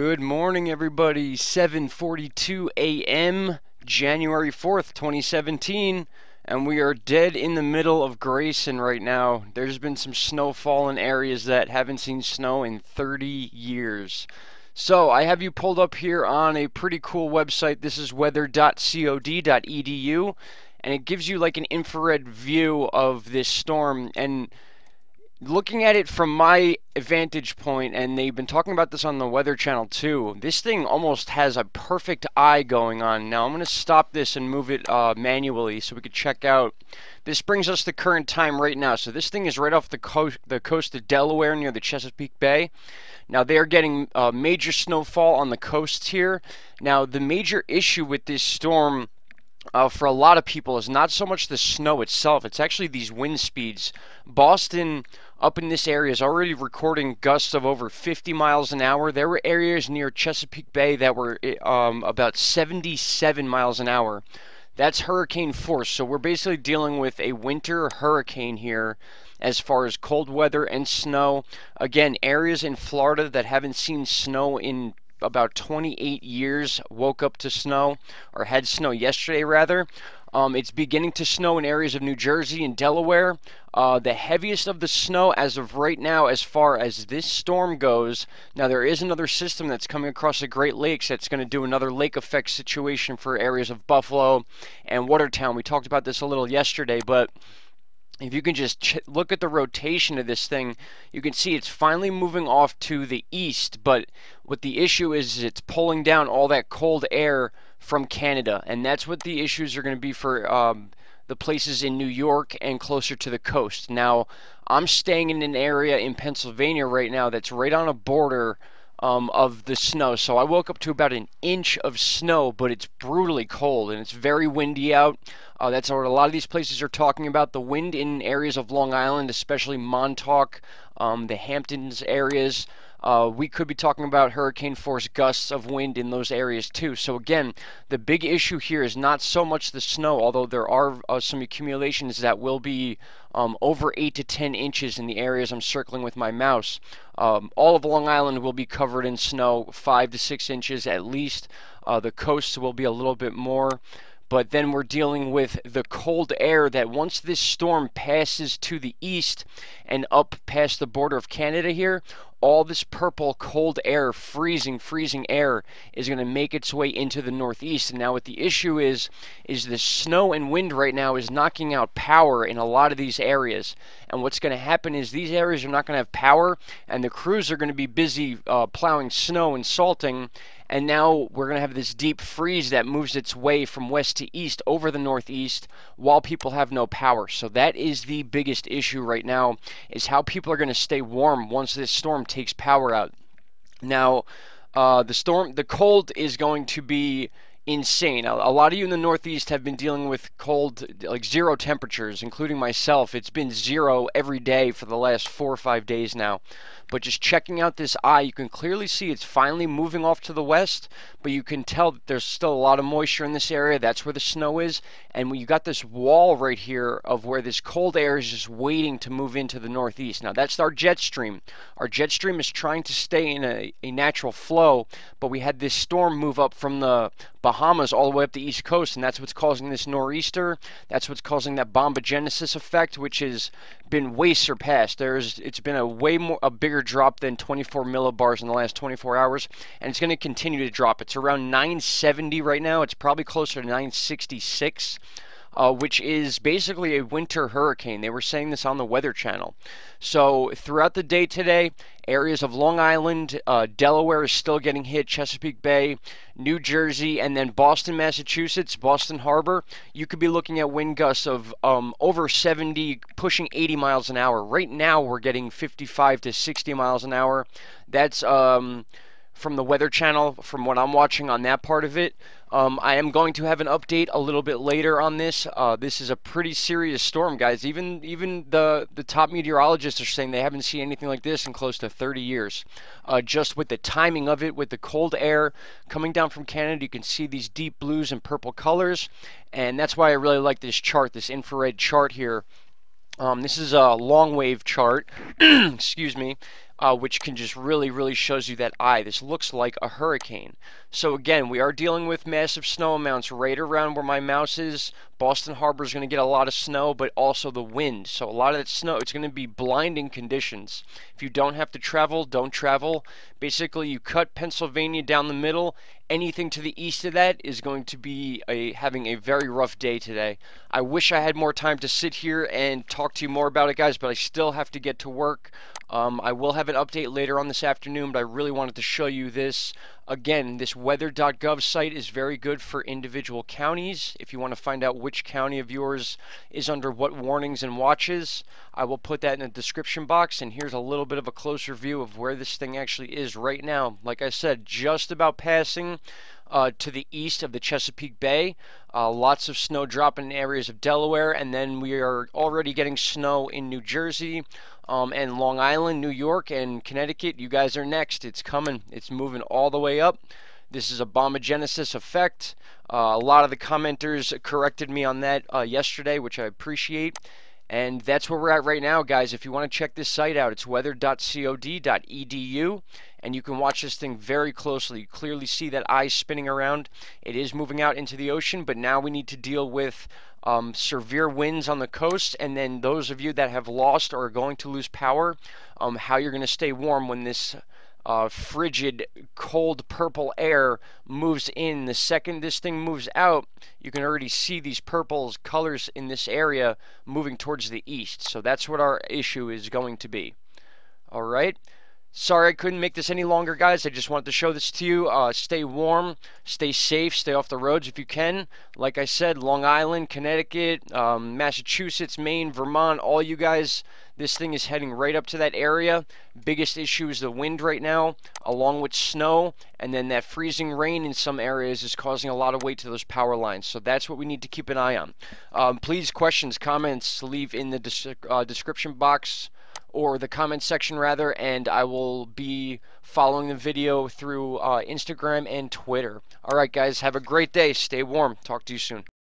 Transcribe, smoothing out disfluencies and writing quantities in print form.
Good morning, everybody. 7:42 a.m., January 4th, 2017, and we are dead in the middle of Grayson right now. There's been some snowfall in areas that haven't seen snow in 30 years. So, I have you pulled up here on a pretty cool website. This is weather.cod.edu, and it gives you like an infrared view of this storm. And looking at it from my vantage point, and they've been talking about this on the Weather Channel too, this thing almost has a perfect eye going on. Now I'm going to stop this and move it manually so we could check out. This brings us to current time right now. So this thing is right off the coast of Delaware near the Chesapeake Bay. Now they are getting major snowfall on the coast here. Now the major issue with this storm for a lot of people is not so much the snow itself, it's actually these wind speeds. Boston, up in this area, is already recording gusts of over 50 miles an hour. There were areas near Chesapeake Bay that were about 77 miles an hour. That's hurricane force, so we're basically dealing with a winter hurricane here as far as cold weather and snow. Again, areas in Florida that haven't seen snow in about 28 years woke up to snow, or had snow yesterday rather. It's beginning to snow in areas of New Jersey and Delaware. The heaviest of the snow as of right now, as far as this storm goes. Now there is another system that's coming across the Great Lakes that's going to do another lake effect situation for areas of Buffalo and Watertown. We talked about this a little yesterday, but if you can just look at the rotation of this thing, you can see it's finally moving off to the east, but what the issue is it's pulling down all that cold air from Canada, and that's what the issues are going to be for the places in New York and closer to the coast. Now, I'm staying in an area in Pennsylvania right now that's right on a border of the snow. So I woke up to about an inch of snow, but it's brutally cold and it's very windy out. That's what a lot of these places are talking about. The wind in areas of Long Island, especially Montauk, the Hamptons areas, we could be talking about hurricane force gusts of wind in those areas too. So again, the big issue here is not so much the snow, although there are some accumulations that will be over 8 to 10 inches in the areas I'm circling with my mouse. All of Long Island will be covered in snow, 5 to 6 inches at least. The coasts will be a little bit more. But then we're dealing with the cold air that once this storm passes to the east and up past the border of Canada here, all this purple cold air, freezing air, is going to make its way into the northeast. And now what the issue is the snow and wind right now is knocking out power in a lot of these areas. And what's going to happen is these areas are not going to have power, and the crews are going to be busy plowing snow and salting. And now we're going to have this deep freeze that moves its way from west to east over the northeast while people have no power. So that is the biggest issue right now, is how people are going to stay warm once this storm takes power out. Now, the cold is going to be insane. A lot of you in the Northeast have been dealing with cold, like 0 temperatures, including myself. It's been 0 every day for the last 4 or 5 days now. But just checking out this eye, you can clearly see it's finally moving off to the west, but you can tell that there's still a lot of moisture in this area. That's where the snow is. And you got this wall right here of where this cold air is just waiting to move into the northeast. Now, that's our jet stream. Our jet stream is trying to stay in a natural flow, but we had this storm move up from the Bahamas all the way up the east coast, and that's what's causing this nor'easter. That's what's causing that Bombogenesis effect, which has been way surpassed. It's been a bigger drop than 24 millibars in the last 24 hours, and it's going to continue to drop. It's around 970 right now. It's probably closer to 966. Which is basically a winter hurricane. They were saying this on the Weather Channel. So throughout the day today, areas of Long Island, Delaware is still getting hit, Chesapeake Bay, New Jersey, and then Boston, Massachusetts, Boston Harbor. You could be looking at wind gusts of over 70, pushing 80 miles an hour. Right now, we're getting 55 to 60 miles an hour. That's from the Weather Channel, from what I'm watching on that part of it. I am going to have an update a little bit later on this. This is a pretty serious storm, guys. Even the top meteorologists are saying they haven't seen anything like this in close to 30 years. Just with the timing of it, with the cold air coming down from Canada, you can see these deep blues and purple colors, and that's why I really like this chart, this infrared chart here. This is a long wave chart, excuse me, which can just really shows you that this looks like a hurricane. So again, we are dealing with massive snow amounts right around where my mouse is. Boston Harbor is going to get a lot of snow, but also the wind. So a lot of that snow, it's going to be blinding conditions. If you don't have to travel, don't travel. Basically, you cut Pennsylvania down the middle. Anything to the east of that is going to be having a very rough day today. I wish I had more time to sit here and talk to you more about it, guys, but I still have to get to work. I will have an update later on this afternoon, but I really wanted to show you this. Again, this weather.gov site is very good for individual counties. If you want to find out which county of yours is under what warnings and watches, I will put that in the description box. And here's a little bit of a closer view of where this thing actually is right now. Like I said, just about passing to the east of the Chesapeake Bay. Lots of snow dropping in areas of Delaware, and then we are already getting snow in New Jersey and Long Island, New York, and Connecticut. You guys are next. It's coming. It's moving all the way up. This is a Bombogenesis effect. A lot of the commenters corrected me on that yesterday, which I appreciate. And that's where we're at right now, guys. If you want to check this site out, it's weather.cod.edu, and you can watch this thing very closely. You clearly see that eye spinning around. It is moving out into the ocean, but now we need to deal with severe winds on the coast, and then those of you that have lost or are going to lose power, how you're going to stay warm when this frigid, cold purple air moves in. The second this thing moves out, you can already see these purple colors in this area moving towards the east. So that's what our issue is going to be. All right. Sorry I couldn't make this any longer, guys. I just wanted to show this to you. Stay warm, stay safe, stay off the roads if you can. Like I said, Long Island, Connecticut, Massachusetts, Maine, Vermont, all you guys, this thing is heading right up to that area. Biggest issue is the wind right now, along with snow, and then that freezing rain in some areas is causing a lot of weight to those power lines. So that's what we need to keep an eye on. Please, questions, comments, leave in the description box, or the comment section rather, and I will be following the video through Instagram and Twitter. Alright guys, have a great day, stay warm, talk to you soon.